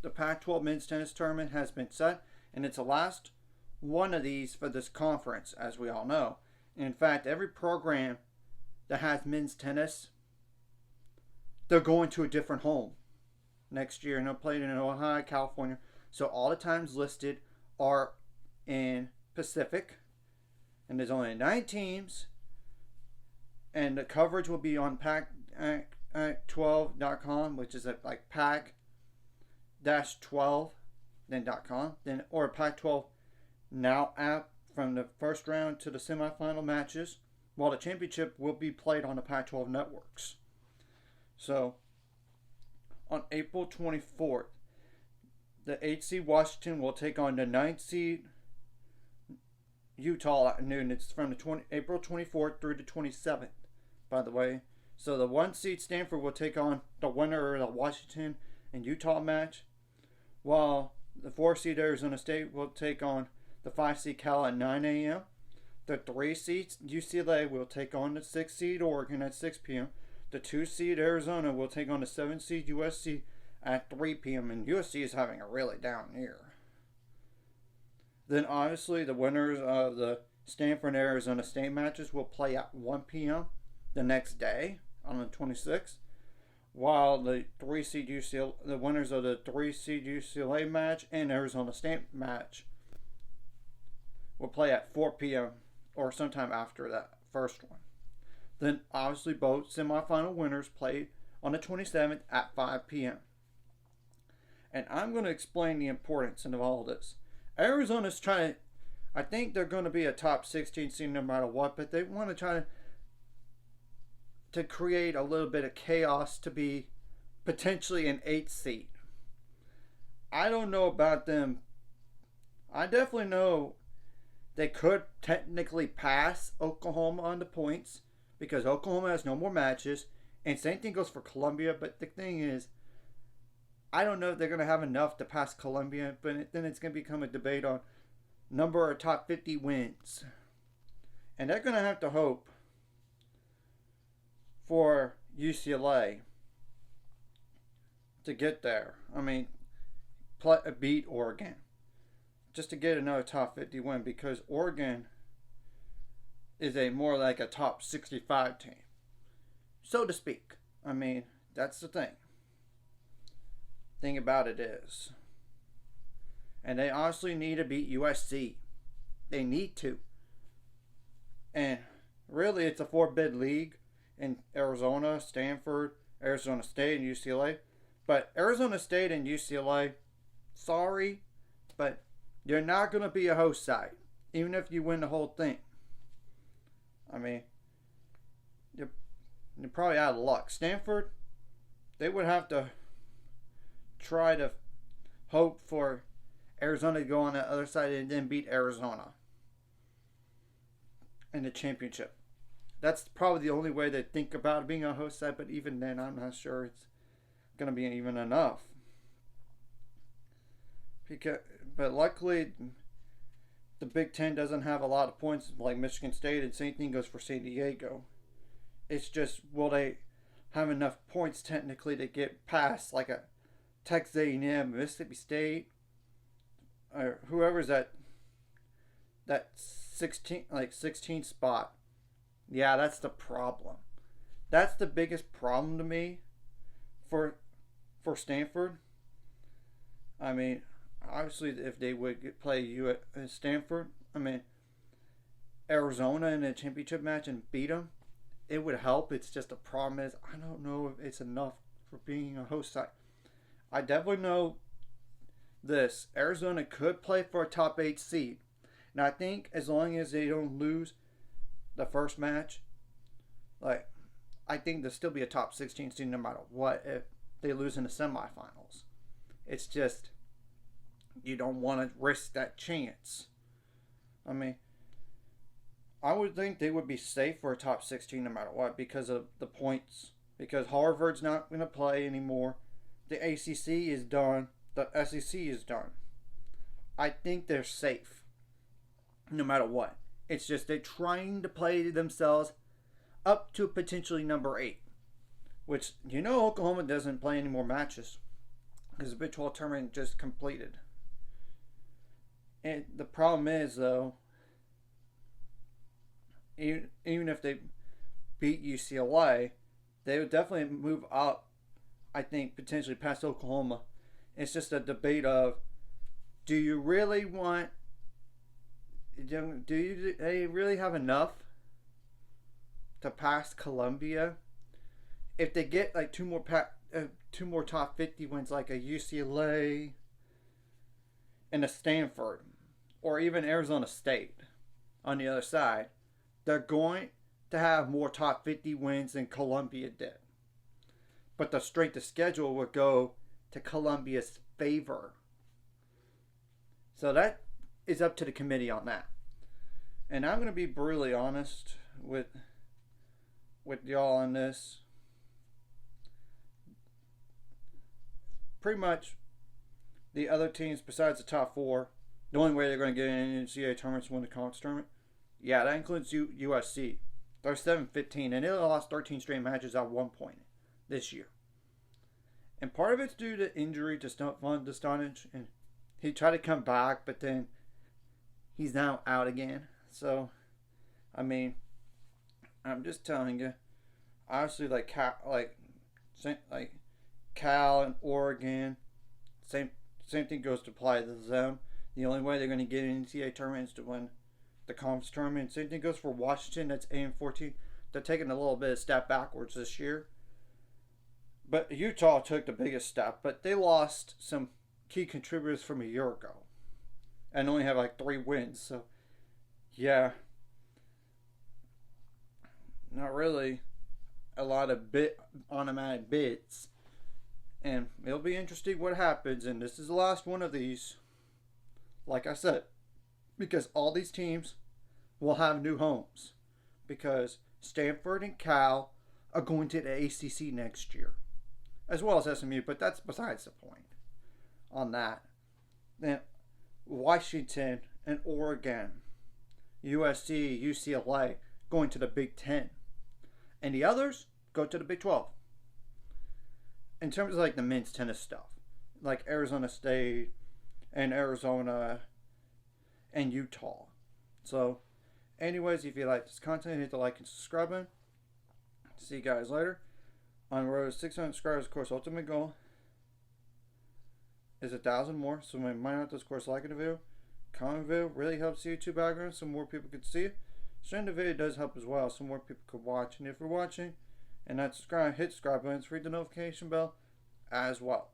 the Pac-12 men's tennis tournament has been set, and it's the last one of these for this conference, as we all know. In fact, every program that has men's tennis, they're going to a different home next year, and they're playing in Ohio, California. So all the times listed are in Pacific, and there's only 9 teams, and the coverage will be on Pac12.com, which is at like Pac-12 then.com, or Pac-12 Now app from the first round to the semifinal matches, while the championship will be played on the Pac-12 networks. So, on April 24th, the 8th seed Washington will take on the 9th seed Utah at noon. It's from the April 24th through the 27th, by the way. So the 1 seed Stanford will take on the winner of the Washington and Utah match, while the 4 seed Arizona State will take on the 5 seed Cal at 9 a.m. The 3 seed UCLA will take on the 6 seed Oregon at 6 p.m. The 2 seed Arizona will take on the 7 seed USC at 3 p.m. And USC is having a really down year. Then obviously the winners of the Stanford and Arizona State matches will play at 1 p.m. the next day on the 26th. While the 3 seed UCLA, the winners of the 3 seed UCLA match and Arizona State match will play at 4 p.m. or sometime after that first one. Then obviously both semifinal winners play on the 27th at 5 p.m. And I'm going to explain the importance of all this. Arizona's trying to, I think they're going to be a top 16 seed no matter what, but they want to try to create a little bit of chaos to be potentially an 8th seed. I don't know about them. I definitely know they could technically pass Oklahoma on the points because Oklahoma has no more matches, and same thing goes for Columbia. But the thing is, I don't know if they're going to have enough to pass Columbia, but then it's going to become a debate on number of top 50 wins. And they're going to have to hope for UCLA to get there. I mean, beat Oregon just to get another top 50 win, because Oregon is a more like a top 65 team, so to speak. I mean, that's the thing about it is. And they honestly need to beat USC. They need to. And really, it's a 4-bid league in Arizona, Stanford, Arizona State, and UCLA. But Arizona State and UCLA, sorry, but you're not going to be a host side, even if you win the whole thing. I mean, you're probably out of luck. Stanford, they would have to try to hope for Arizona to go on the other side and then beat Arizona in the championship. That's probably the only way they think about being a host side, but even then, I'm not sure it's going to be even enough. But luckily, the Big Ten doesn't have a lot of points like Michigan State, and same thing goes for San Diego. It's just, will they have enough points technically to get past like a Texas A&M, Mississippi State, or whoever's that 16 spot. Yeah, that's the problem. That's the biggest problem to me for Stanford. I mean, obviously, if they would play Stanford, I mean, Arizona in a championship match and beat them, it would help. It's just the problem is, I don't know if it's enough for being a host side. I definitely know this. Arizona could play for a top 8 seed. And I think as long as they don't lose the first match, like, I think they'll still be a top 16 seed no matter what if they lose in the semifinals. It's just, you don't want to risk that chance. I mean, I would think they would be safe for a top 16 no matter what because of the points. Because Harvard's not going to play anymore. The ACC is done. The SEC is done. I think they're safe no matter what. It's just they're trying to play themselves up to potentially number 8. Which, Oklahoma doesn't play any more matches. because the Big 12 tournament just completed. And the problem is, though, even if they beat UCLA, they would definitely move up, I think, potentially past Oklahoma. It's just a debate of, do you really want, they really have enough to pass Columbia? If they get like two more top 50 wins, like a UCLA and a Stanford, or even Arizona State on the other side, they're going to have more top 50 wins than Columbia did. But the strength of schedule would go to Columbia's favor. So that is up to the committee on that. And I'm going to be brutally honest with y'all on this. Pretty much the other teams besides the top four, the only way they're going to get in NCAA tournaments to win the conference tournament, yeah, that includes USC. They're 7-15, and they lost 13 straight matches at one point this year. And part of it's due to injury to Von Dostanic, and he tried to come back, but then he's now out again. So, I mean, I'm just telling you, obviously, like Cal and Oregon, same thing goes to apply to them. The only way they're going to get an NCAA tournament is to win the conference tournament. Same thing goes for Washington. That's 8-14. They're taking a little bit of step backwards this year. But Utah took the biggest step. But they lost some key contributors from a year ago. And only have like 3 wins. So, yeah. Not really a lot of automatic bits. And it'll be interesting what happens. And this is the last one of these. Like I said. Because all these teams will have new homes. Because Stanford and Cal are going to the ACC next year. As well as SMU, but that's besides the point on that. Then Washington and Oregon, USC, UCLA going to the Big Ten. And the others go to the Big 12. In terms of like the men's tennis stuff. Like Arizona State and Arizona and Utah. So, anyways, if you like this content, hit the like and subscribe button. See you guys later. On the road to 600 subscribers, of course, ultimate goal is 1,000 more. So, we might not, of course, like the video. Comment the video really helps YouTube algorithm so more people can see it. Sharing the video does help as well so more people could watch. And if you're watching and not subscribed, hit subscribe button, read the notification bell as well.